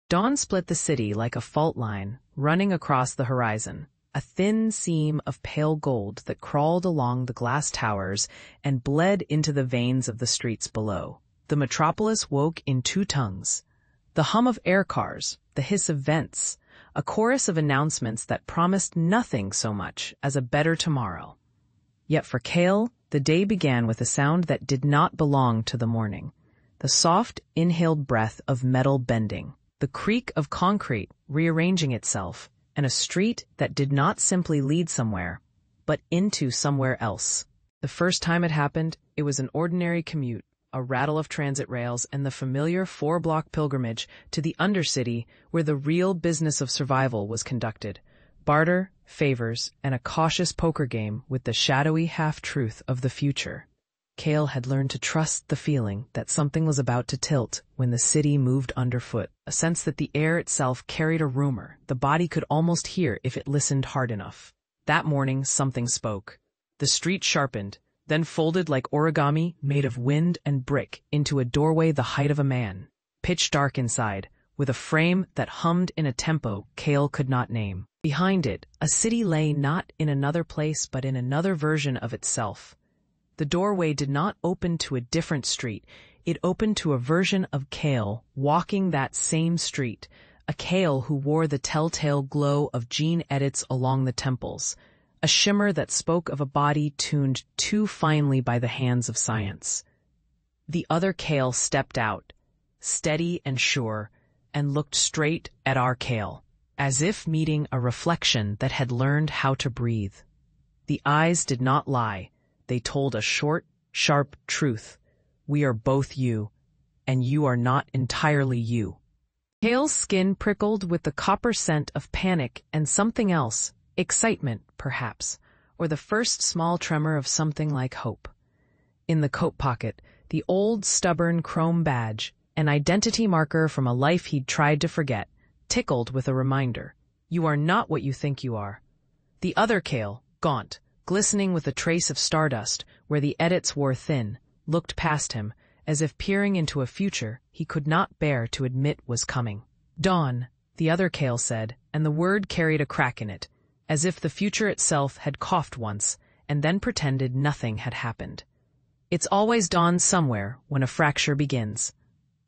Dawn split the city like a fault line, running across the horizon, a thin seam of pale gold that crawled along the glass towers and bled into the veins of the streets below. The metropolis woke in two tongues. The hum of air cars, the hiss of vents, a chorus of announcements that promised nothing so much as a better tomorrow. Yet for Cale, the day began with a sound that did not belong to the morning. The soft, inhaled breath of metal bending, the creak of concrete rearranging itself, and a street that did not simply lead somewhere, but into somewhere else. The first time it happened, it was an ordinary commute, a rattle of transit rails, and the familiar 4-block pilgrimage to the Undercity where the real business of survival was conducted. Barter, favors, and a cautious poker game with the shadowy half-truth of the future. Cale had learned to trust the feeling that something was about to tilt when the city moved underfoot, a sense that the air itself carried a rumor the body could almost hear if it listened hard enough. That morning, something spoke. The street sharpened, then folded like origami made of wind and brick into a doorway the height of a man, pitch dark inside, with a frame that hummed in a tempo Cale could not name. Behind it, a city lay not in another place but in another version of itself. The doorway did not open to a different street. It opened to a version of Cale walking that same street, a Cale who wore the telltale glow of gene edits along the temples, a shimmer that spoke of a body tuned too finely by the hands of science. The other Cale stepped out, steady and sure, and looked straight at our Cale, as if meeting a reflection that had learned how to breathe. The eyes did not lie. They told a short, sharp truth. We are both you, and you are not entirely you. Cale's skin prickled with the copper scent of panic and something else, excitement, perhaps, or the first small tremor of something like hope. In the coat pocket, the old, stubborn chrome badge, an identity marker from a life he'd tried to forget, tickled with a reminder. You are not what you think you are. The other Cale, gaunt, glistening with a trace of stardust where the edits wore thin, looked past him, as if peering into a future he could not bear to admit was coming. Dawn, the other Cale said, and the word carried a crack in it, as if the future itself had coughed once and then pretended nothing had happened. It's always dawn somewhere when a fracture begins.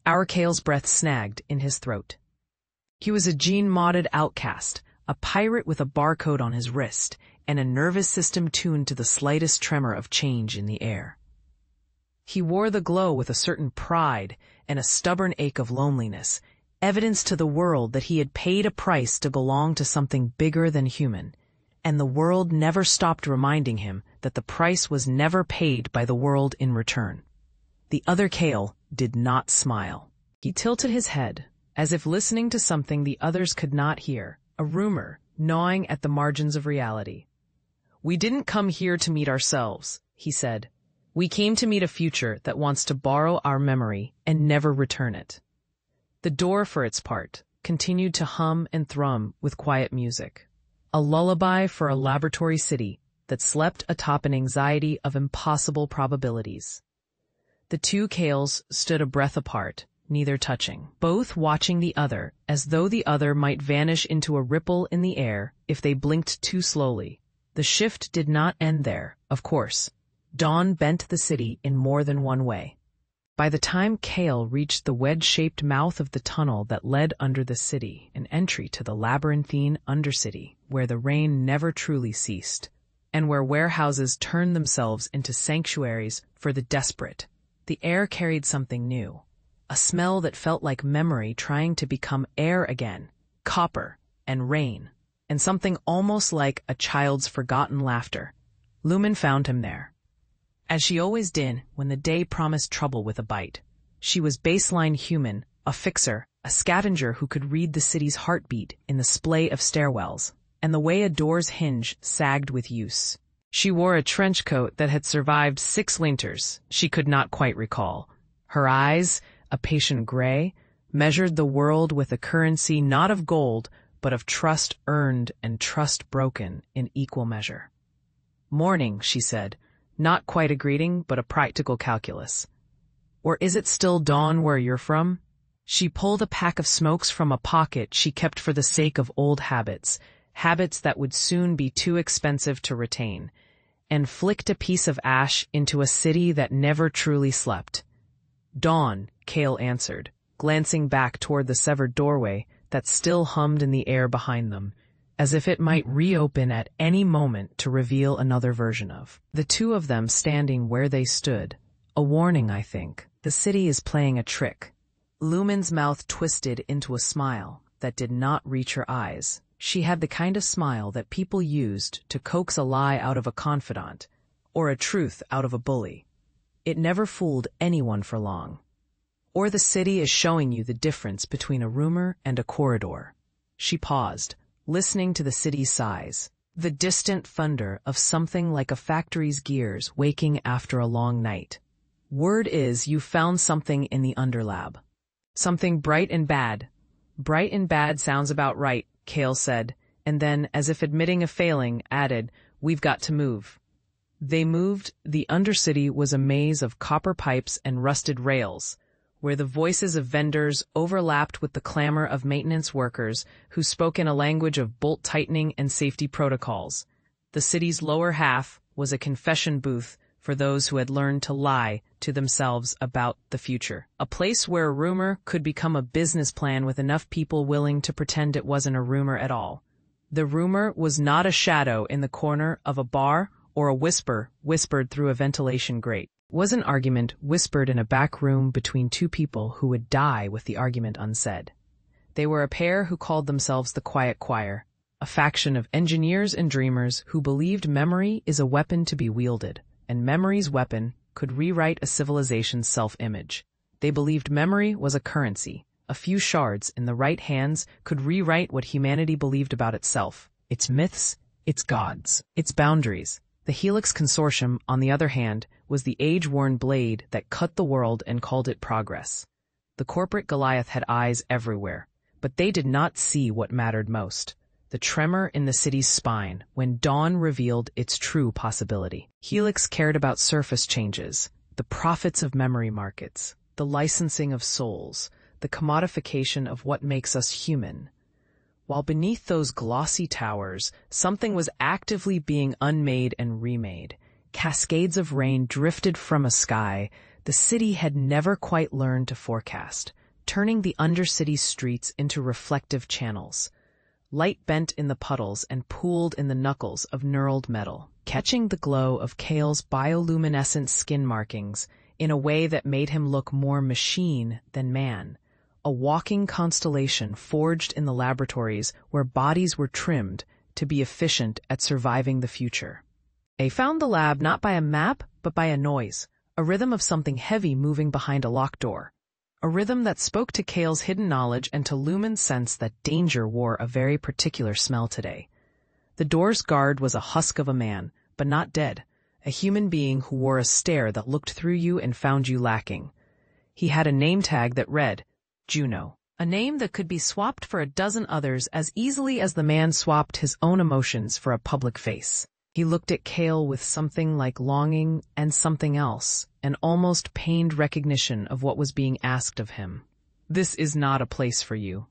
Our Cale's breath snagged in his throat. He was a gene-modded outcast, a pirate with a barcode on his wrist, and a nervous system tuned to the slightest tremor of change in the air. He wore the glow with a certain pride and a stubborn ache of loneliness, evidence to the world that he had paid a price to belong to something bigger than human, and the world never stopped reminding him that the price was never paid by the world in return. The other Cale did not smile. He tilted his head, as if listening to something the others could not hear, a rumor gnawing at the margins of reality. We didn't come here to meet ourselves, he said. We came to meet a future that wants to borrow our memory and never return it. The door, for its part, continued to hum and thrum with quiet music, a lullaby for a laboratory city that slept atop an anxiety of impossible probabilities. The two Cales stood a breath apart, neither touching, both watching the other as though the other might vanish into a ripple in the air if they blinked too slowly. The shift did not end there, of course. Dawn bent the city in more than one way. By the time Cale reached the wedge-shaped mouth of the tunnel that led under the city, an entry to the labyrinthine Undercity, where the rain never truly ceased, and where warehouses turned themselves into sanctuaries for the desperate, the air carried something new, a smell that felt like memory trying to become air again, copper and rain, and something almost like a child's forgotten laughter. Lumen found him there. As she always did when the day promised trouble with a bite. She was baseline human, a fixer, a scavenger who could read the city's heartbeat in the splay of stairwells, and the way a door's hinge sagged with use. She wore a trench coat that had survived 6 winters she could not quite recall. Her eyes, a patient gray, measured the world with a currency not of gold, but of trust earned and trust broken in equal measure. Morning, she said, not quite a greeting, but a practical calculus. Or is it still dawn where you're from? She pulled a pack of smokes from a pocket she kept for the sake of old habits, habits that would soon be too expensive to retain, and flicked a piece of ash into a city that never truly slept. "Dawn," Cale answered, glancing back toward the severed doorway that still hummed in the air behind them, as if it might reopen at any moment to reveal another version of the two of them standing where they stood. A warning, I think. The city is playing a trick. Lumen's mouth twisted into a smile that did not reach her eyes. She had the kind of smile that people used to coax a lie out of a confidant, or a truth out of a bully. It never fooled anyone for long. Or the city is showing you the difference between a rumor and a corridor. She paused, listening to the city's sighs, the distant thunder of something like a factory's gears waking after a long night. "Word is you found something in the underlab. Something bright and bad." "Bright and bad sounds about right," Cale said, and then, as if admitting a failing, added, "We've got to move." They moved. The undercity was a maze of copper pipes and rusted rails, where the voices of vendors overlapped with the clamor of maintenance workers who spoke in a language of bolt tightening and safety protocols. The city's lower half was a confession booth for those who had learned to lie to themselves about the future. A place where a rumor could become a business plan with enough people willing to pretend it wasn't a rumor at all. The rumor was not a shadow in the corner of a bar or a whisper whispered through a ventilation grate. It was an argument whispered in a back room between two people who would die with the argument unsaid. They were a pair who called themselves the Quiet Choir, a faction of engineers and dreamers who believed memory is a weapon to be wielded, and memory's weapon could rewrite a civilization's self-image. They believed memory was a currency. A few shards in the right hands could rewrite what humanity believed about itself, its myths, its gods, its boundaries. The Helix Consortium, on the other hand, was the age-worn blade that cut the world and called it progress. The corporate Goliath had eyes everywhere, but they did not see what mattered most: the tremor in the city's spine when dawn revealed its true possibility. Helix cared about surface changes, the profits of memory markets, the licensing of souls, the commodification of what makes us human. While beneath those glossy towers, something was actively being unmade and remade. Cascades of rain drifted from a sky the city had never quite learned to forecast, turning the undercity streets into reflective channels. Light bent in the puddles and pooled in the knuckles of knurled metal, catching the glow of Cale's bioluminescent skin markings in a way that made him look more machine than man. A walking constellation forged in the laboratories where bodies were trimmed to be efficient at surviving the future. They found the lab not by a map, but by a noise, a rhythm of something heavy moving behind a locked door. A rhythm that spoke to Cale's hidden knowledge and to Lumen's sense that danger wore a very particular smell today. The door's guard was a husk of a man, but not dead, a human being who wore a stare that looked through you and found you lacking. He had a name tag that read, Juno, a name that could be swapped for a dozen others as easily as the man swapped his own emotions for a public face. He looked at Cale with something like longing and something else, an almost pained recognition of what was being asked of him. "This is not a place for you,"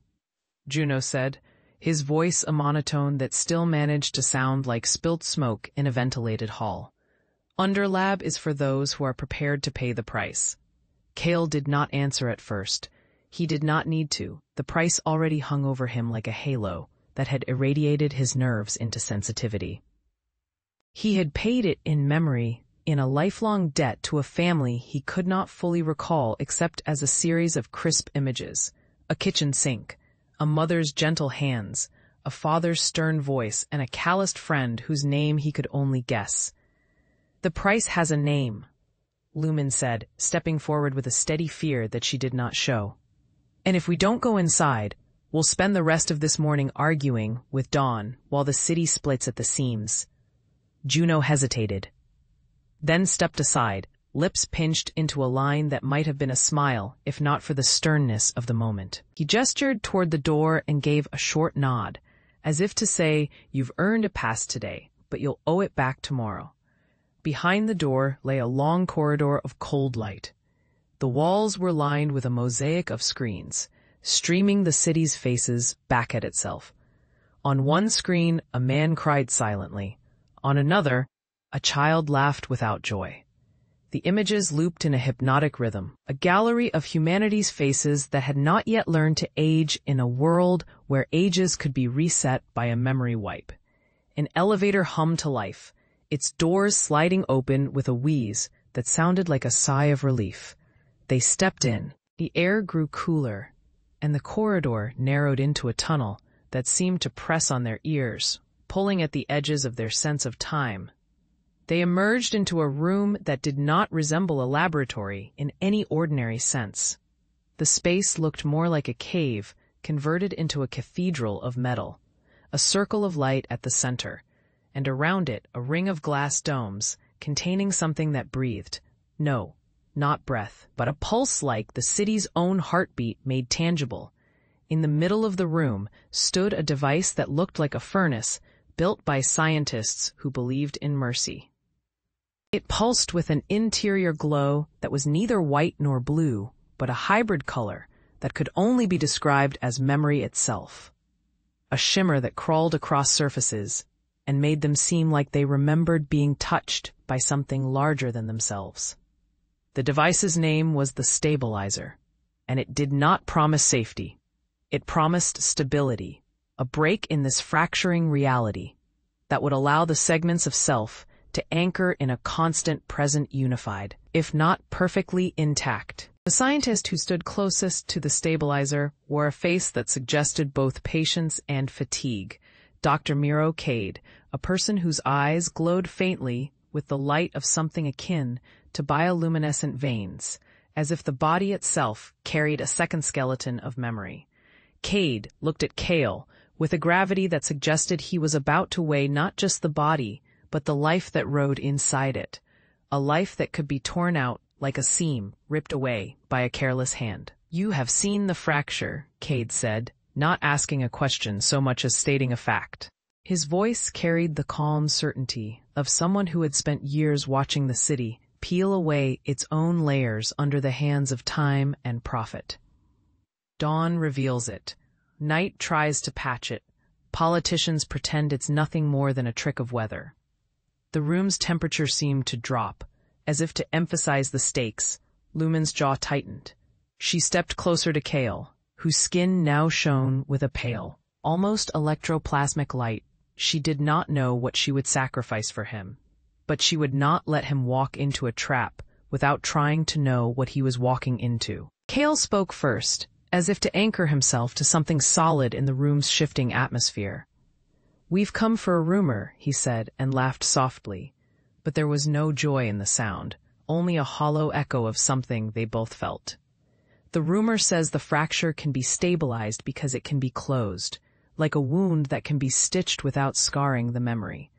Juno said, his voice a monotone that still managed to sound like spilt smoke in a ventilated hall. "Underlab is for those who are prepared to pay the price." Cale did not answer at first. He did not need to. The price already hung over him like a halo that had irradiated his nerves into sensitivity. He had paid it in memory, in a lifelong debt to a family he could not fully recall except as a series of crisp images: a kitchen sink, a mother's gentle hands, a father's stern voice, and a calloused friend whose name he could only guess. "The price has a name," Lumen said, stepping forward with a steady fear that she did not show. "And if we don't go inside, we'll spend the rest of this morning arguing with Dawn while the city splits at the seams." Juno hesitated, then stepped aside, lips pinched into a line that might have been a smile if not for the sternness of the moment. He gestured toward the door and gave a short nod, as if to say, "You've earned a pass today, but you'll owe it back tomorrow." Behind the door lay a long corridor of cold light. The walls were lined with a mosaic of screens, streaming the city's faces back at itself. On one screen, a man cried silently. On another, a child laughed without joy. The images looped in a hypnotic rhythm, a gallery of humanity's faces that had not yet learned to age in a world where ages could be reset by a memory wipe. An elevator hummed to life, its doors sliding open with a wheeze that sounded like a sigh of relief. They stepped in. The air grew cooler, and the corridor narrowed into a tunnel that seemed to press on their ears, pulling at the edges of their sense of time. They emerged into a room that did not resemble a laboratory in any ordinary sense. The space looked more like a cave converted into a cathedral of metal, a circle of light at the center, and around it a ring of glass domes containing something that breathed. No, not breath, but a pulse like the city's own heartbeat made tangible. In the middle of the room stood a device that looked like a furnace, built by scientists who believed in mercy. It pulsed with an interior glow that was neither white nor blue, but a hybrid color that could only be described as memory itself. A shimmer that crawled across surfaces and made them seem like they remembered being touched by something larger than themselves. The device's name was the stabilizer, and it did not promise safety. It promised stability, a break in this fracturing reality that would allow the segments of self to anchor in a constant present unified, if not perfectly intact. The scientist who stood closest to the stabilizer wore a face that suggested both patience and fatigue. Dr. Miro Cade, a person whose eyes glowed faintly with the light of something akin to bioluminescent veins, as if the body itself carried a second skeleton of memory. Cade looked at Kale with a gravity that suggested he was about to weigh not just the body, but the life that rode inside it, a life that could be torn out like a seam ripped away by a careless hand. "You have seen the fracture," Cade said, not asking a question so much as stating a fact. His voice carried the calm certainty of someone who had spent years watching the city peel away its own layers under the hands of time and profit. Dawn reveals it. Night tries to patch it. Politicians pretend it's nothing more than a trick of weather. The room's temperature seemed to drop, as if to emphasize the stakes. Lumen's jaw tightened. She stepped closer to Kale, whose skin now shone with a pale, almost electroplasmic light. She did not know what she would sacrifice for him, but she would not let him walk into a trap without trying to know what he was walking into. Kale spoke first, as if to anchor himself to something solid in the room's shifting atmosphere. "We've come for a rumor," he said, and laughed softly. But there was no joy in the sound, only a hollow echo of something they both felt. "The rumor says the fracture can be stabilized because it can be closed, like a wound that can be stitched without scarring the memory."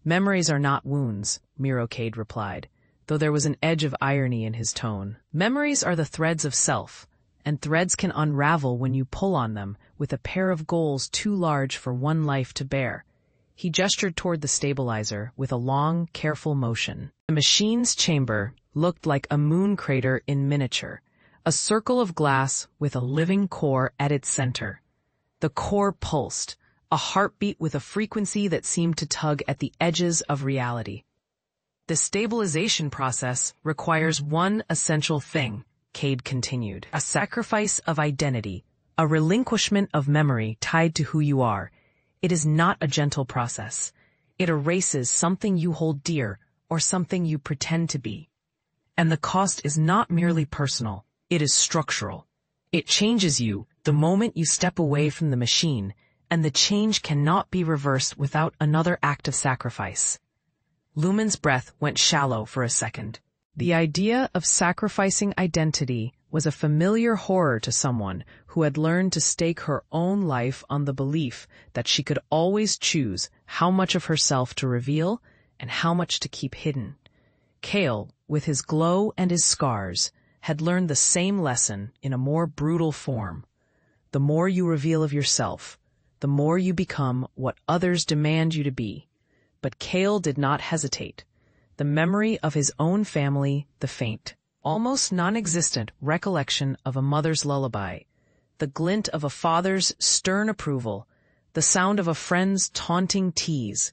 "Memories are not wounds," Miro Cade replied, though there was an edge of irony in his tone. "Memories are the threads of self, and threads can unravel when you pull on them with a pair of goals too large for one life to bear." He gestured toward the stabilizer with a long, careful motion. The machine's chamber looked like a moon crater in miniature, a circle of glass with a living core at its center. The core pulsed, a heartbeat with a frequency that seemed to tug at the edges of reality. "The stabilization process requires one essential thing," Cade continued, "a sacrifice of identity, a relinquishment of memory tied to who you are. It is not a gentle process. It erases something you hold dear or something you pretend to be. And the cost is not merely personal, it is structural. It changes you the moment you step away from the machine, and the change cannot be reversed without another act of sacrifice." Lumen's breath went shallow for a second. The idea of sacrificing identity was a familiar horror to someone who had learned to stake her own life on the belief that she could always choose how much of herself to reveal and how much to keep hidden. Kale, with his glow and his scars, had learned the same lesson in a more brutal form. The more you reveal of yourself, the more you become what others demand you to be. But Kale did not hesitate. The memory of his own family, the faint, almost non-existent recollection of a mother's lullaby, the glint of a father's stern approval, the sound of a friend's taunting tease.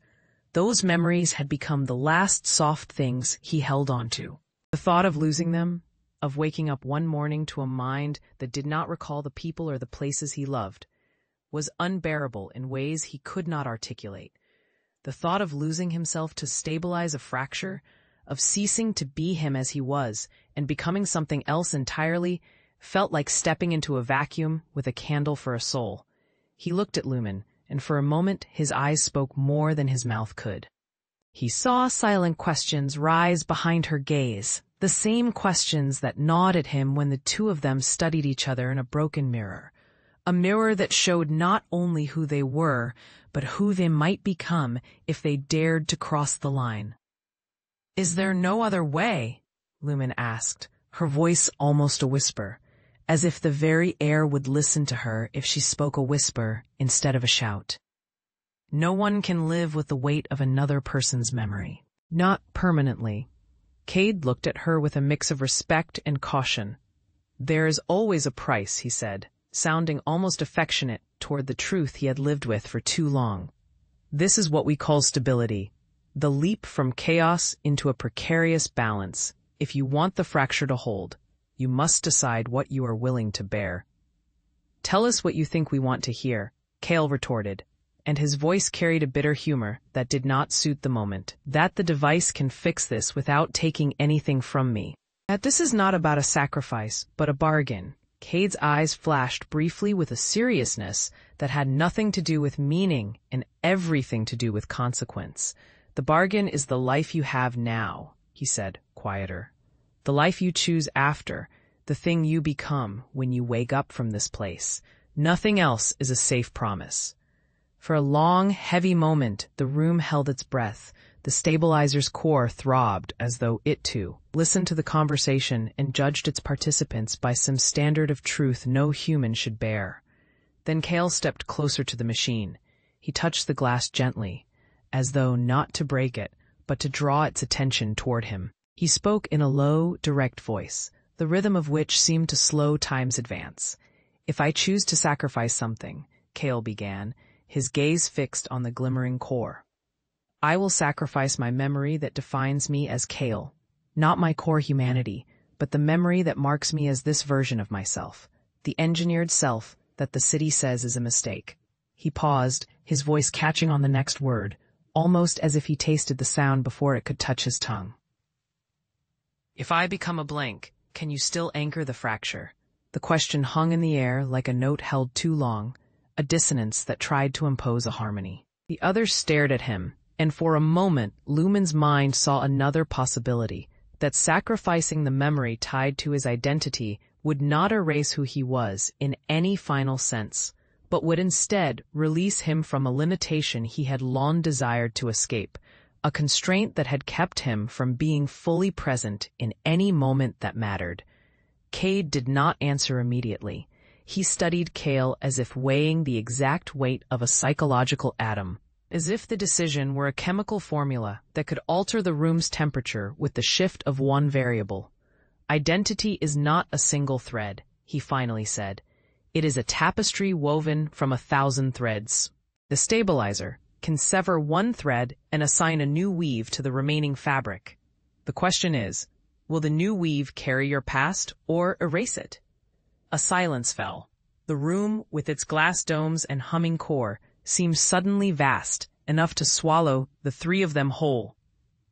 Those memories had become the last soft things he held onto. The thought of losing them, of waking up one morning to a mind that did not recall the people or the places he loved, was unbearable in ways he could not articulate. The thought of losing himself to stabilize a fracture, of ceasing to be him as he was and becoming something else entirely, felt like stepping into a vacuum with a candle for a soul. He looked at Lumen, and for a moment his eyes spoke more than his mouth could. He saw silent questions rise behind her gaze, the same questions that gnawed at him when the two of them studied each other in a broken mirror. A mirror that showed not only who they were, but who they might become if they dared to cross the line. "Is there no other way?" Lumen asked, her voice almost a whisper, as if the very air would listen to her if she spoke a whisper instead of a shout. "No one can live with the weight of another person's memory. Not permanently." Cade looked at her with a mix of respect and caution. "There is always a price," he said, sounding almost affectionate toward the truth he had lived with for too long. "This is what we call stability, the leap from chaos into a precarious balance. If you want the fracture to hold, you must decide what you are willing to bear." "Tell us what you think we want to hear," Cale retorted, and his voice carried a bitter humor that did not suit the moment. "That the device can fix this without taking anything from me. That this is not about a sacrifice, but a bargain." Cade's eyes flashed briefly with a seriousness that had nothing to do with meaning and everything to do with consequence. "The bargain is the life you have now," he said, quieter. "The life you choose after, the thing you become when you wake up from this place. Nothing else is a safe promise." For a long, heavy moment, the room held its breath. The stabilizer's core throbbed as though it, too, listened to the conversation and judged its participants by some standard of truth no human should bear. Then Cale stepped closer to the machine. He touched the glass gently, as though not to break it, but to draw its attention toward him. He spoke in a low, direct voice, the rhythm of which seemed to slow time's advance. "If I choose to sacrifice something," Cale began, his gaze fixed on the glimmering core, "I will sacrifice my memory that defines me as Cale, not my core humanity, but the memory that marks me as this version of myself, the engineered self that the city says is a mistake." He paused, his voice catching on the next word, almost as if he tasted the sound before it could touch his tongue. "If I become a blank, can you still anchor the fracture?" The question hung in the air like a note held too long, a dissonance that tried to impose a harmony. The others stared at him, and for a moment Lumen's mind saw another possibility, that sacrificing the memory tied to his identity would not erase who he was in any final sense, but would instead release him from a limitation he had long desired to escape, a constraint that had kept him from being fully present in any moment that mattered. Cade did not answer immediately. He studied Cale as if weighing the exact weight of a psychological atom, as if the decision were a chemical formula that could alter the room's temperature with the shift of one variable. "Identity is not a single thread," he finally said. "It is a tapestry woven from 1,000 threads. The stabilizer can sever one thread and assign a new weave to the remaining fabric. The question is, will the new weave carry your past or erase it?" A silence fell. The room, with its glass domes and humming core, seemed suddenly vast, enough to swallow the three of them whole.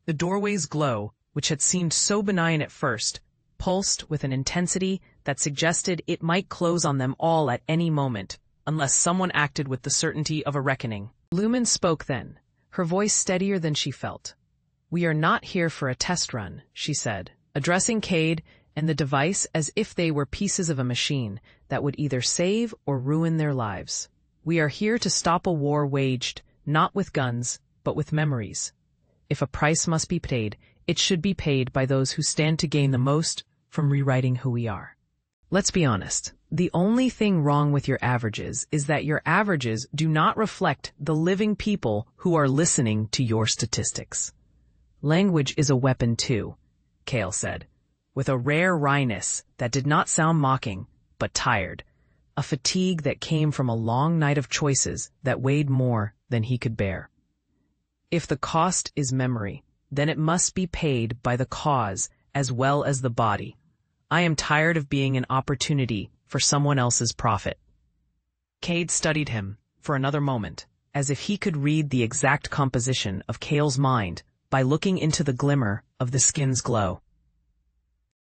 The doorway's glow, which had seemed so benign at first, pulsed with an intensity that suggested it might close on them all at any moment, unless someone acted with the certainty of a reckoning. Lumen spoke then, her voice steadier than she felt. "We are not here for a test run," she said, addressing Cade and the device as if they were pieces of a machine that would either save or ruin their lives. "We are here to stop a war waged, not with guns, but with memories. If a price must be paid, it should be paid by those who stand to gain the most from rewriting who we are. Let's be honest. The only thing wrong with your averages is that your averages do not reflect the living people who are listening to your statistics." "Language is a weapon too," Cale said. with a rare wryness that did not sound mocking, but tired, a fatigue that came from a long night of choices that weighed more than he could bear. If the cost is memory, then it must be paid by the cause as well as the body. I am tired of being an opportunity for someone else's profit. Cade studied him for another moment, as if he could read the exact composition of Cale's mind by looking into the glimmer of the skin's glow.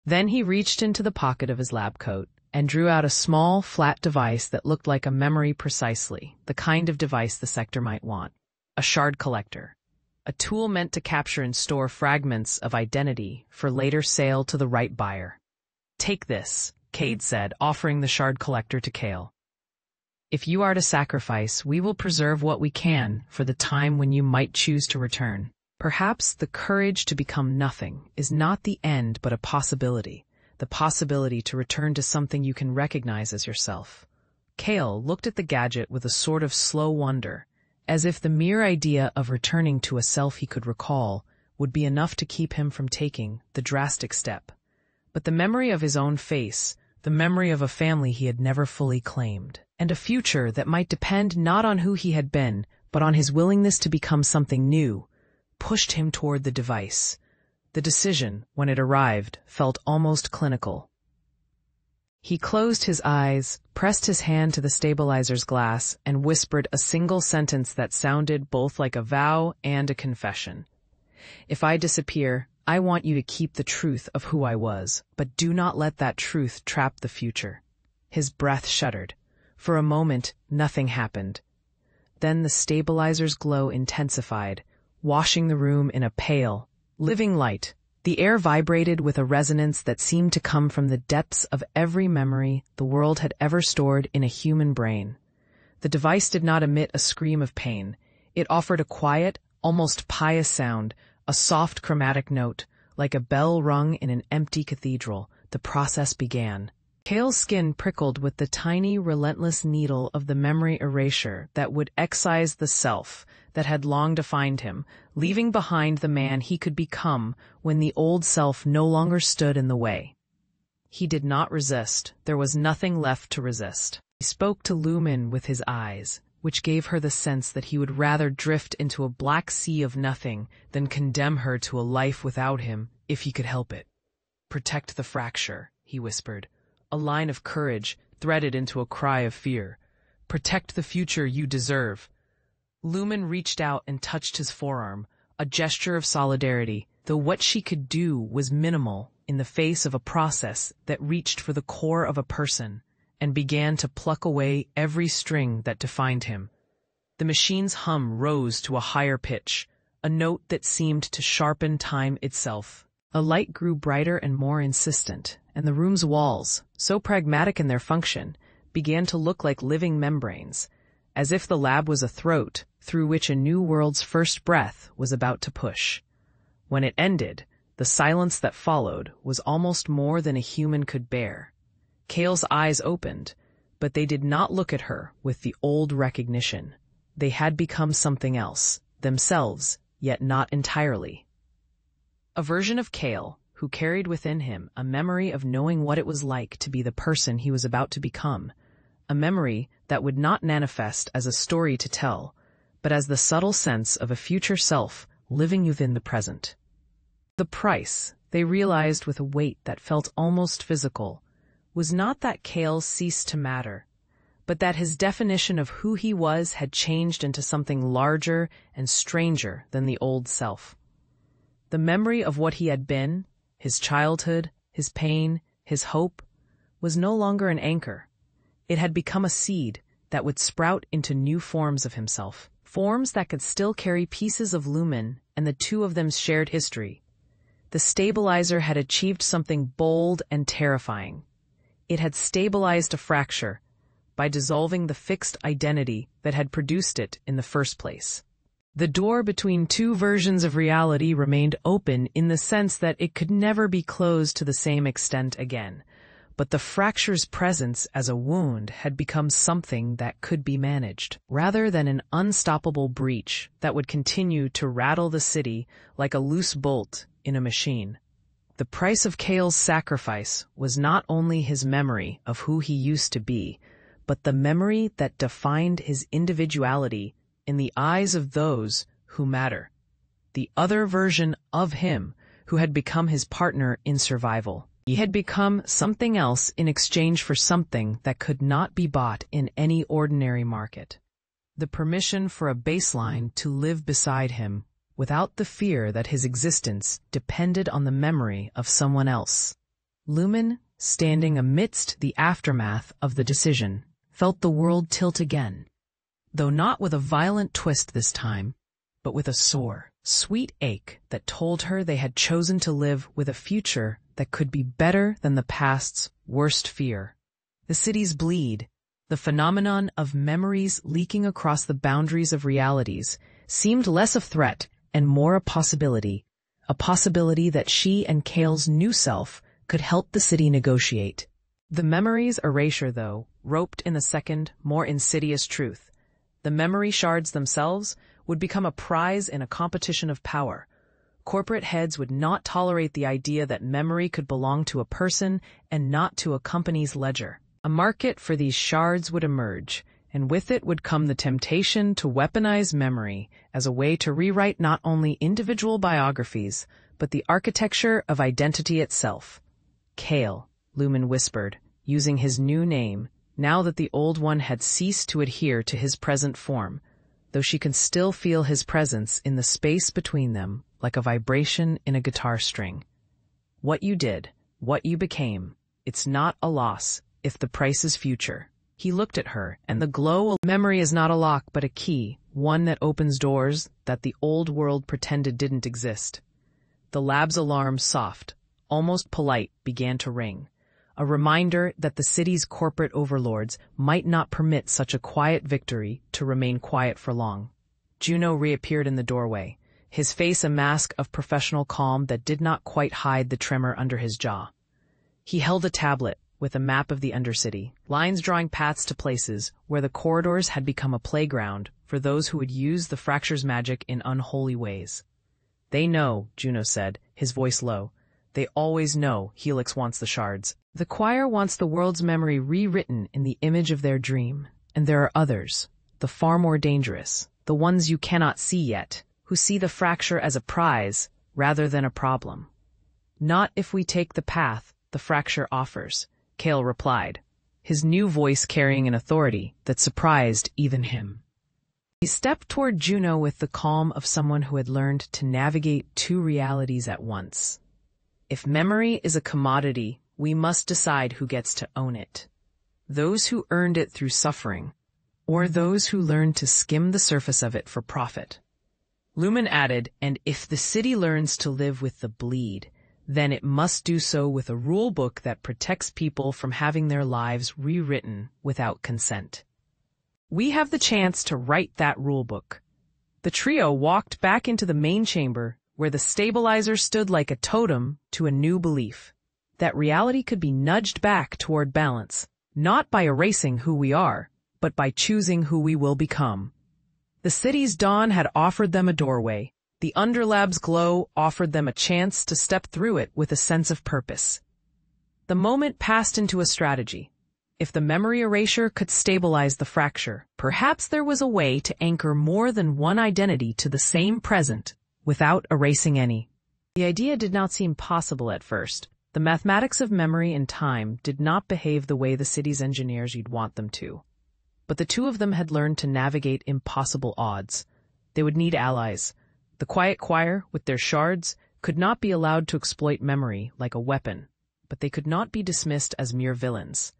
Then he reached into the pocket of his lab coat and drew out a small, flat device that looked like a memory precisely, the kind of device the sector might want. A shard collector. A tool meant to capture and store fragments of identity for later sale to the right buyer. Take this, Cade said, offering the shard collector to Cale. If you are to sacrifice, we will preserve what we can for the time when you might choose to return. Perhaps the courage to become nothing is not the end but a possibility, the possibility to return to something you can recognize as yourself. Cale looked at the gadget with a sort of slow wonder, as if the mere idea of returning to a self he could recall would be enough to keep him from taking the drastic step. But the memory of his own face, the memory of a family he had never fully claimed, and a future that might depend not on who he had been, but on his willingness to become something new, pushed him toward the device. The decision, when it arrived, felt almost clinical. He closed his eyes, pressed his hand to the stabilizer's glass, and whispered a single sentence that sounded both like a vow and a confession. If I disappear, I want you to keep the truth of who I was, but do not let that truth trap the future. His breath shuddered. For a moment, nothing happened. Then the stabilizer's glow intensified, washing the room in a pale, living light. The air vibrated with a resonance that seemed to come from the depths of every memory the world had ever stored in a human brain. The device did not emit a scream of pain. It offered a quiet, almost pious sound, a soft chromatic note, like a bell rung in an empty cathedral. The process began. Cale's skin prickled with the tiny, relentless needle of the memory erasure that would excise the self that had long defined him, leaving behind the man he could become when the old self no longer stood in the way. He did not resist. There was nothing left to resist. He spoke to Lumen with his eyes, which gave her the sense that he would rather drift into a black sea of nothing than condemn her to a life without him, if he could help it. "Protect the fracture," he whispered, a line of courage threaded into a cry of fear. "Protect the future you deserve." Lumen reached out and touched his forearm, a gesture of solidarity, though what she could do was minimal in the face of a process that reached for the core of a person and began to pluck away every string that defined him. The machine's hum rose to a higher pitch, a note that seemed to sharpen time itself. A light grew brighter and more insistent, and the room's walls, so pragmatic in their function, began to look like living membranes, as if the lab was a throat through which a new world's first breath was about to push. When it ended, the silence that followed was almost more than a human could bear. Cale's eyes opened, but they did not look at her with the old recognition. They had become something else, themselves, yet not entirely. A version of Cale, who carried within him a memory of knowing what it was like to be the person he was about to become, a memory that would not manifest as a story to tell, but as the subtle sense of a future self living within the present. The price, they realized with a weight that felt almost physical, was not that Cale ceased to matter, but that his definition of who he was had changed into something larger and stranger than the old self. The memory of what he had been, his childhood, his pain, his hope, was no longer an anchor. It had become a seed that would sprout into new forms of himself, forms that could still carry pieces of Lumen and the two of them's shared history. The stabilizer had achieved something bold and terrifying. It had stabilized a fracture by dissolving the fixed identity that had produced it in the first place. The door between two versions of reality remained open in the sense that it could never be closed to the same extent again, but the fracture's presence as a wound had become something that could be managed, rather than an unstoppable breach that would continue to rattle the city like a loose bolt in a machine. The price of Kale's sacrifice was not only his memory of who he used to be, but the memory that defined his individuality in the eyes of those who matter. The other version of him who had become his partner in survival. He had become something else in exchange for something that could not be bought in any ordinary market. The permission for a baseline to live beside him without the fear that his existence depended on the memory of someone else. Lumen, standing amidst the aftermath of the decision, felt the world tilt again, though not with a violent twist this time, but with a sore, sweet ache that told her they had chosen to live with a future that could be better than the past's worst fear. The cities bleed. The phenomenon of memories leaking across the boundaries of realities seemed less a threat and more a possibility that she and Kale's new self could help the city negotiate. The memory's erasure, though, roped in the second, more insidious truth. The memory shards themselves would become a prize in a competition of power. Corporate heads would not tolerate the idea that memory could belong to a person and not to a company's ledger. A market for these shards would emerge, and with it would come the temptation to weaponize memory as a way to rewrite not only individual biographies, but the architecture of identity itself. Kale, Lumen whispered, using his new name, now that the old one had ceased to adhere to his present form, though she could still feel his presence in the space between them like a vibration in a guitar string. What you did, what you became, it's not a loss if the price is future. He looked at her, and the glow of memory is not a lock but a key, one that opens doors that the old world pretended didn't exist. The lab's alarm, soft, almost polite, began to ring, a reminder that the city's corporate overlords might not permit such a quiet victory to remain quiet for long. Juno reappeared in the doorway, his face a mask of professional calm that did not quite hide the tremor under his jaw. He held a tablet with a map of the Undercity, lines drawing paths to places where the corridors had become a playground for those who would use the fracture's magic in unholy ways. They know, Juno said, his voice low. They always know Helix wants the shards. The choir wants the world's memory rewritten in the image of their dream. And there are others, the far more dangerous, the ones you cannot see yet, who see the fracture as a prize rather than a problem. Not if we take the path the fracture offers, Kale replied, his new voice carrying an authority that surprised even him. He stepped toward Juno with the calm of someone who had learned to navigate two realities at once. If memory is a commodity, we must decide who gets to own it. Those who earned it through suffering, or those who learned to skim the surface of it for profit. Lumen added, and if the city learns to live with the bleed, then it must do so with a rule book that protects people from having their lives rewritten without consent. We have the chance to write that rule book. The trio walked back into the main chamber, where the stabilizer stood like a totem to a new belief, that reality could be nudged back toward balance, not by erasing who we are, but by choosing who we will become. The city's dawn had offered them a doorway. The Underlab's glow offered them a chance to step through it with a sense of purpose. The moment passed into a strategy. If the memory erasure could stabilize the fracture, perhaps there was a way to anchor more than one identity to the same present without erasing any. The idea did not seem possible at first. The mathematics of memory and time did not behave the way the city's engineers you'd want them to. But the two of them had learned to navigate impossible odds. They would need allies. The quiet choir, with their shards, could not be allowed to exploit memory like a weapon, but they could not be dismissed as mere villains.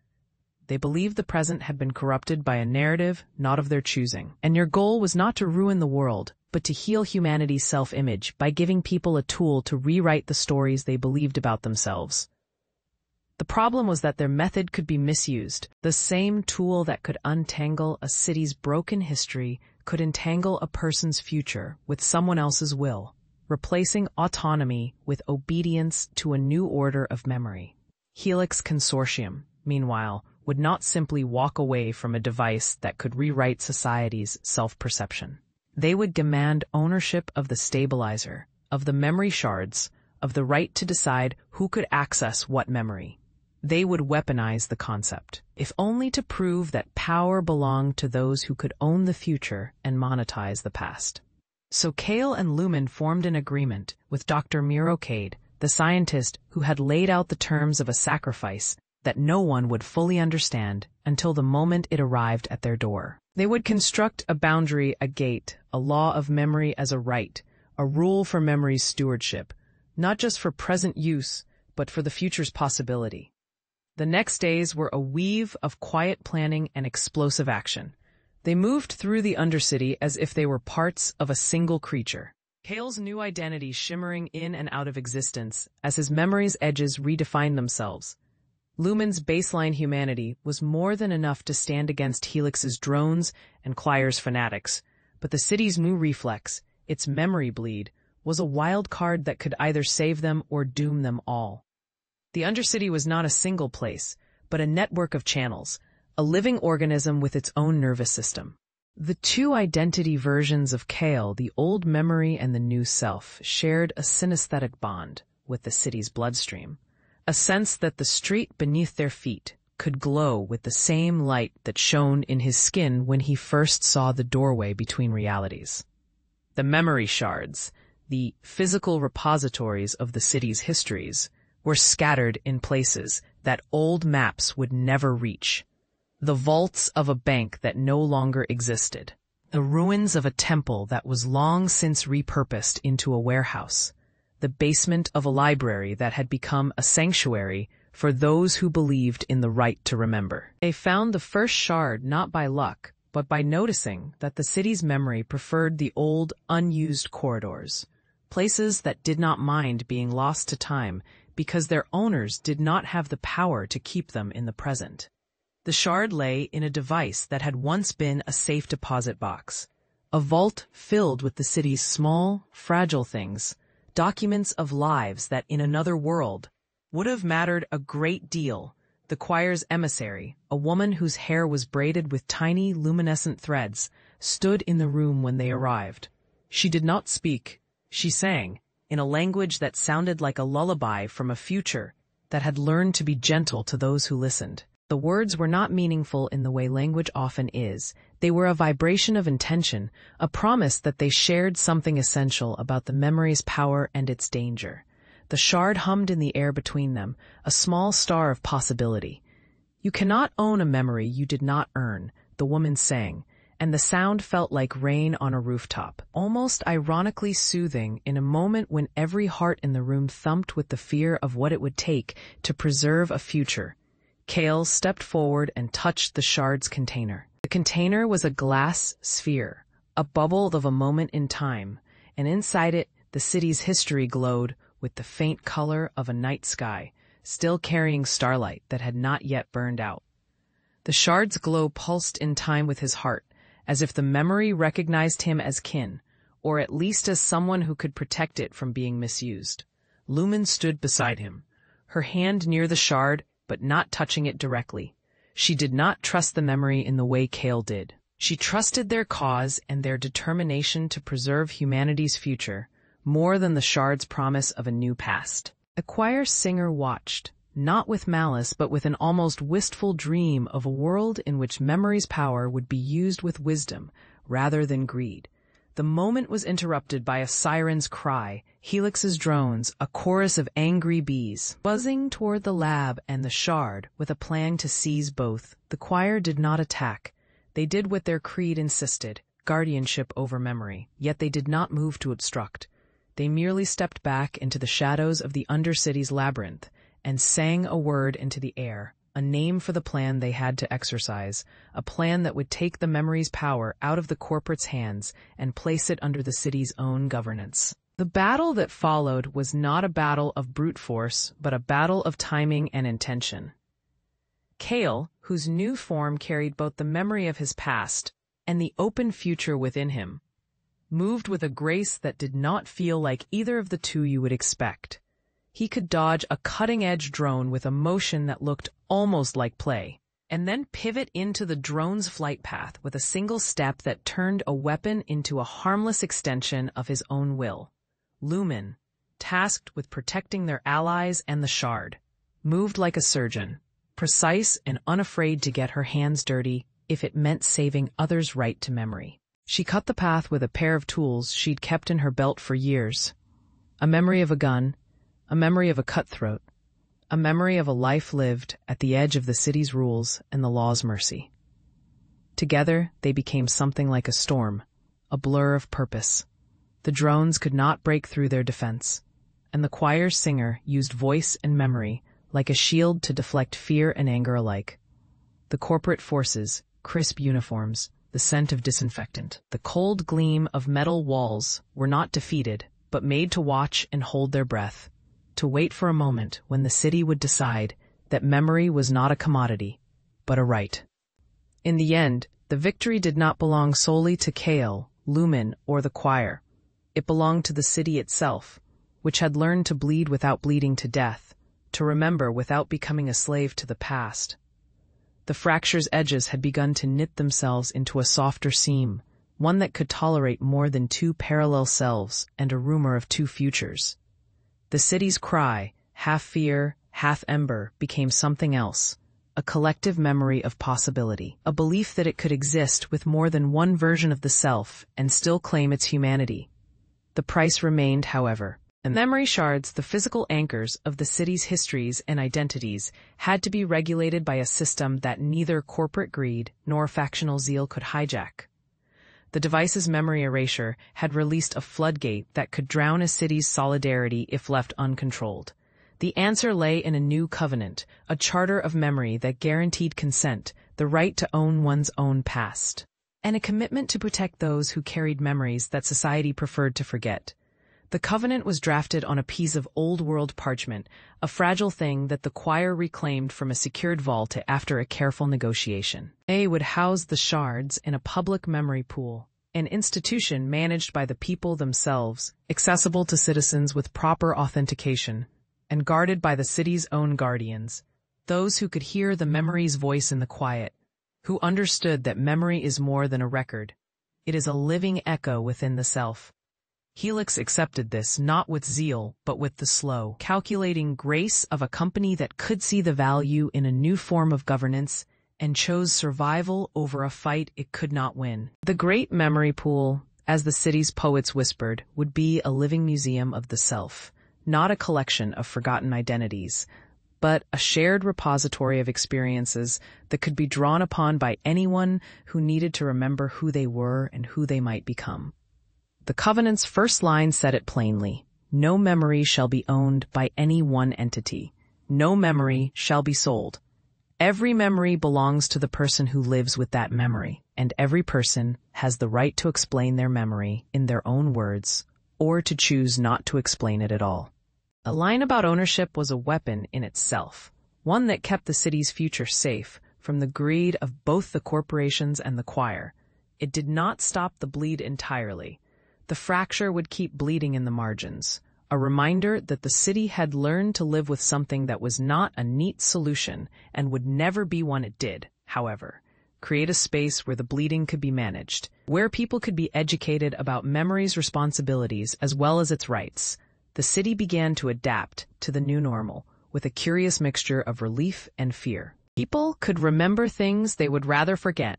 They believed the present had been corrupted by a narrative not of their choosing, and your goal was not to ruin the world, but to heal humanity's self-image by giving people a tool to rewrite the stories they believed about themselves. The problem was that their method could be misused. The same tool that could untangle a city's broken history could entangle a person's future with someone else's will, replacing autonomy with obedience to a new order of memory. Helix Consortium, meanwhile, would not simply walk away from a device that could rewrite society's self-perception. They would demand ownership of the stabilizer, of the memory shards, of the right to decide who could access what memory. They would weaponize the concept, if only to prove that power belonged to those who could own the future and monetize the past. So Kale and Lumen formed an agreement with Dr. Miro Cade, the scientist who had laid out the terms of a sacrifice that no one would fully understand until the moment it arrived at their door. They would construct a boundary, a gate, a law of memory as a right, a rule for memory's stewardship, not just for present use, but for the future's possibility. The next days were a weave of quiet planning and explosive action. They moved through the Undercity as if they were parts of a single creature. Kale's new identity shimmering in and out of existence as his memory's edges redefined themselves. Lumen's baseline humanity was more than enough to stand against Helix's drones and Quires' fanatics, but the city's new reflex, its memory bleed, was a wild card that could either save them or doom them all. The Undercity was not a single place, but a network of channels, a living organism with its own nervous system. The two identity versions of Kale, the old memory and the new self, shared a synesthetic bond with the city's bloodstream, a sense that the street beneath their feet could glow with the same light that shone in his skin when he first saw the doorway between realities. The memory shards, the physical repositories of the city's histories, were scattered in places that old maps would never reach. The vaults of a bank that no longer existed. The ruins of a temple that was long since repurposed into a warehouse. The basement of a library that had become a sanctuary for those who believed in the right to remember. They found the first shard not by luck, but by noticing that the city's memory preferred the old, unused corridors, places that did not mind being lost to time because their owners did not have the power to keep them in the present. The shard lay in a device that had once been a safe deposit box, a vault filled with the city's small, fragile things, documents of lives that in another world would have mattered a great deal. The Quires' emissary, a woman whose hair was braided with tiny, luminescent threads, stood in the room when they arrived. She did not speak. She sang, in a language that sounded like a lullaby from a future that had learned to be gentle to those who listened. The words were not meaningful in the way language often is. They were a vibration of intention, a promise that they shared something essential about the memory's power and its danger. The shard hummed in the air between them, a small star of possibility. "You cannot own a memory you did not earn," the woman sang, and the sound felt like rain on a rooftop, almost ironically soothing in a moment when every heart in the room thumped with the fear of what it would take to preserve a future. Kale stepped forward and touched the shard's container. The container was a glass sphere, a bubble of a moment in time, and inside it the city's history glowed with the faint color of a night sky, still carrying starlight that had not yet burned out. The shard's glow pulsed in time with his heart, as if the memory recognized him as kin, or at least as someone who could protect it from being misused. Lumen stood beside him, her hand near the shard, but not touching it directly. She did not trust the memory in the way Kale did. She trusted their cause and their determination to preserve humanity's future, more than the shard's promise of a new past. The choir singer watched, not with malice but with an almost wistful dream of a world in which memory's power would be used with wisdom rather than greed. The moment was interrupted by a siren's cry, Helix's drones, a chorus of angry bees, buzzing toward the lab and the shard with a plan to seize both. The choir did not attack. They did what their creed insisted, guardianship over memory, yet they did not move to obstruct. They merely stepped back into the shadows of the Undercity's labyrinth and sang a word into the air, a name for the plan they had to exercise, a plan that would take the memory's power out of the corporate's hands and place it under the city's own governance. The battle that followed was not a battle of brute force, but a battle of timing and intention. Kale, whose new form carried both the memory of his past and the open future within him, moved with a grace that did not feel like either of the two you would expect. He could dodge a cutting-edge drone with a motion that looked almost like play, and then pivot into the drone's flight path with a single step that turned a weapon into a harmless extension of his own will. Lumen, tasked with protecting their allies and the Shard, moved like a surgeon, precise and unafraid to get her hands dirty if it meant saving others' right to memory. She cut the path with a pair of tools she'd kept in her belt for years. A memory of a gun, a memory of a cutthroat, a memory of a life lived at the edge of the city's rules and the law's mercy. Together, they became something like a storm, a blur of purpose. The drones could not break through their defense, and the choir's singer used voice and memory like a shield to deflect fear and anger alike. The corporate forces, crisp uniforms, the scent of disinfectant, the cold gleam of metal walls were not defeated, but made to watch and hold their breath, to wait for a moment when the city would decide that memory was not a commodity, but a right. In the end, the victory did not belong solely to Kale, Lumen, or the choir. It belonged to the city itself, which had learned to bleed without bleeding to death, to remember without becoming a slave to the past. The fracture's edges had begun to knit themselves into a softer seam, one that could tolerate more than two parallel selves and a rumor of two futures. The city's cry, half fear, half ember, became something else, a collective memory of possibility, a belief that it could exist with more than one version of the self and still claim its humanity. The price remained, however. And memory shards, the physical anchors of the city's histories and identities, had to be regulated by a system that neither corporate greed nor factional zeal could hijack. The device's memory erasure had released a floodgate that could drown a city's solidarity if left uncontrolled. The answer lay in a new covenant, a charter of memory that guaranteed consent, the right to own one's own past, and a commitment to protect those who carried memories that society preferred to forget. The covenant was drafted on a piece of old-world parchment, a fragile thing that the choir reclaimed from a secured vault after a careful negotiation. A would house the shards in a public memory pool, an institution managed by the people themselves, accessible to citizens with proper authentication, and guarded by the city's own guardians, those who could hear the memory's voice in the quiet, who understood that memory is more than a record. It is a living echo within the self. Helix accepted this not with zeal, but with the slow, calculating grace of a company that could see the value in a new form of governance and chose survival over a fight it could not win. The great memory pool, as the city's poets whispered, would be a living museum of the self, not a collection of forgotten identities, but a shared repository of experiences that could be drawn upon by anyone who needed to remember who they were and who they might become. The covenant's first line said it plainly: no memory shall be owned by any one entity. No memory shall be sold. Every memory belongs to the person who lives with that memory, and every person has the right to explain their memory in their own words, or to choose not to explain it at all. A line about ownership was a weapon in itself, one that kept the city's future safe from the greed of both the corporations and the choir. It did not stop the bleed entirely. The fracture would keep bleeding in the margins, a reminder that the city had learned to live with something that was not a neat solution and would never be one it did, however. Create a space where the bleeding could be managed, where people could be educated about memory's responsibilities as well as its rights. The city began to adapt to the new normal with a curious mixture of relief and fear. People could remember things they would rather forget,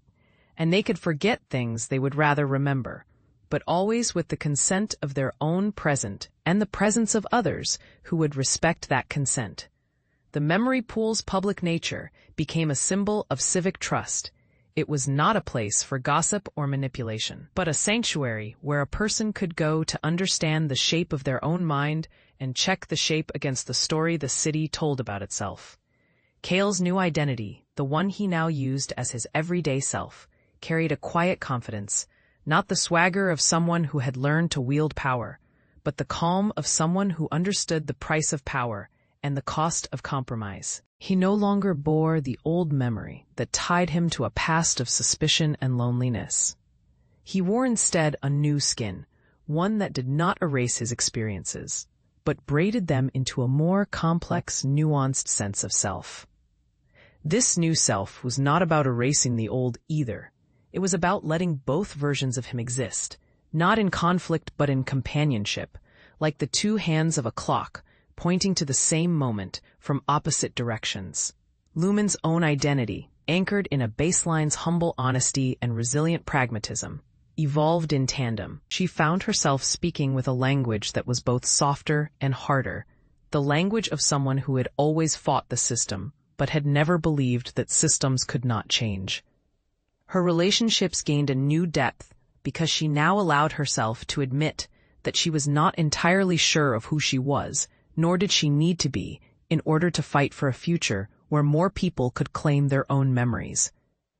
and they could forget things they would rather remember, but always with the consent of their own present and the presence of others who would respect that consent. The memory pool's public nature became a symbol of civic trust. It was not a place for gossip or manipulation, but a sanctuary where a person could go to understand the shape of their own mind and check the shape against the story the city told about itself. Kale's new identity, the one he now used as his everyday self, carried a quiet confidence, not the swagger of someone who had learned to wield power, but the calm of someone who understood the price of power and the cost of compromise. He no longer bore the old memory that tied him to a past of suspicion and loneliness. He wore instead a new skin, one that did not erase his experiences, but braided them into a more complex, nuanced sense of self. This new self was not about erasing the old either. It was about letting both versions of him exist, not in conflict but in companionship, like the two hands of a clock, pointing to the same moment from opposite directions. Lumen's own identity, anchored in a baseline's humble honesty and resilient pragmatism, evolved in tandem. She found herself speaking with a language that was both softer and harder, the language of someone who had always fought the system, but had never believed that systems could not change. Her relationships gained a new depth because she now allowed herself to admit that she was not entirely sure of who she was, nor did she need to be, in order to fight for a future where more people could claim their own memories.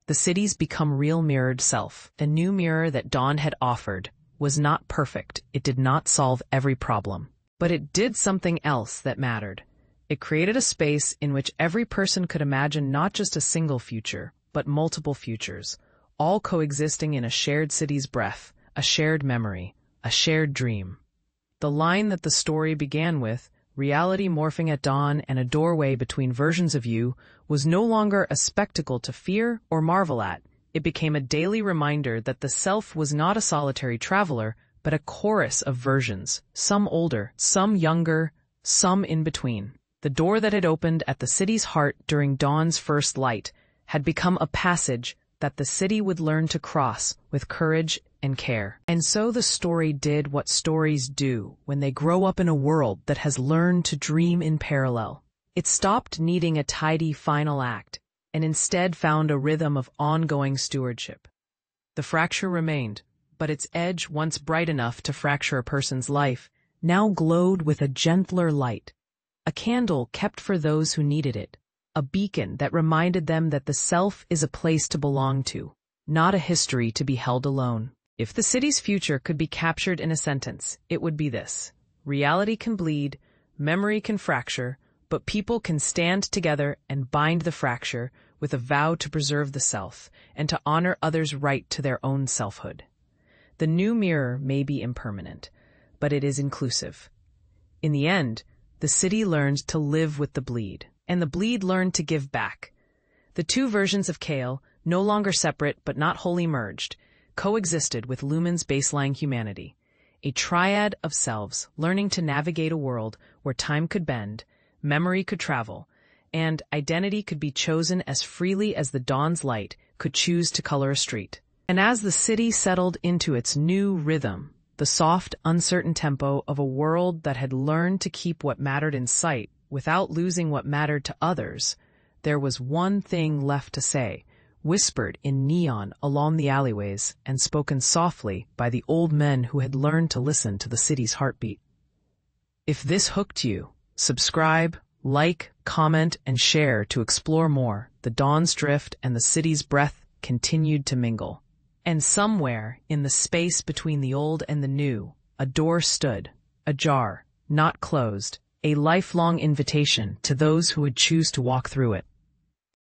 The city's become real mirrored self. The new mirror that Dawn had offered was not perfect. It did not solve every problem. But it did something else that mattered. It created a space in which every person could imagine not just a single future, but multiple futures, all coexisting in a shared city's breath, a shared memory, a shared dream. The line that the story began with, reality morphing at dawn and a doorway between versions of you, was no longer a spectacle to fear or marvel at. It became a daily reminder that the self was not a solitary traveler, but a chorus of versions, some older, some younger, some in between. The door that had opened at the city's heart during dawn's first light had become a passage that the city would learn to cross with courage and care. And so the story did what stories do when they grow up in a world that has learned to dream in parallel. It stopped needing a tidy final act and instead found a rhythm of ongoing stewardship. The fracture remained, but its edge, once bright enough to fracture a person's life, now glowed with a gentler light. A candle kept for those who needed it, a beacon that reminded them that the self is a place to belong to, not a history to be held alone. If the city's future could be captured in a sentence, it would be this: reality can bleed, memory can fracture, but people can stand together and bind the fracture with a vow to preserve the self and to honor others' right to their own selfhood. The new mirror may be impermanent, but it is inclusive. In the end, the city learned to live with the bleed, and the bleed learned to give back. The two versions of Kale, no longer separate but not wholly merged, coexisted with Lumen's baseline humanity, a triad of selves learning to navigate a world where time could bend, memory could travel, and identity could be chosen as freely as the dawn's light could choose to color a street. And as the city settled into its new rhythm, the soft, uncertain tempo of a world that had learned to keep what mattered in sight without losing what mattered to others, there was one thing left to say, whispered in neon along the alleyways and spoken softly by the old men who had learned to listen to the city's heartbeat. If this hooked you, subscribe, like, comment, and share to explore more. The dawn's drift and the city's breath continued to mingle. And somewhere, in the space between the old and the new, a door stood, ajar, not closed, a lifelong invitation to those who would choose to walk through it.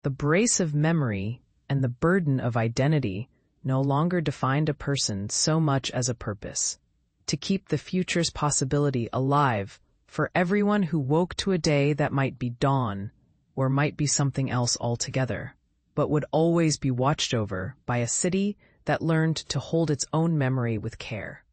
The brace of memory and the burden of identity no longer defined a person so much as a purpose, to keep the future's possibility alive for everyone who woke to a day that might be dawn or might be something else altogether, but would always be watched over by a city that learned to hold its own memory with care.